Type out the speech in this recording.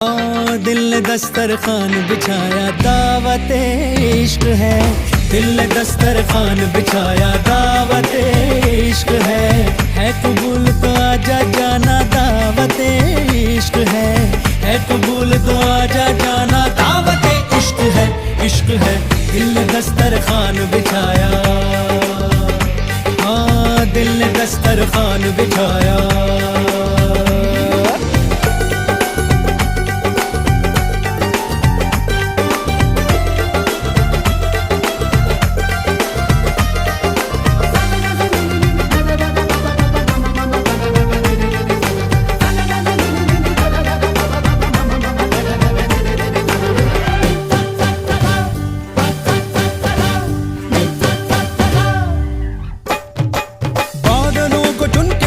दिल ने दस्तरखान बिछाया दावत इश्क है, दिल ने दस्तरखान बिछाया दावत इश्क है कबूल तो आजा जाना दावत इश्क है कबूल तो आजा जाना दावत इश्क है, इश्क है दिल ने दस्तरखान बिछाया, हाँ दिल ने दस्तरखान बिछाया।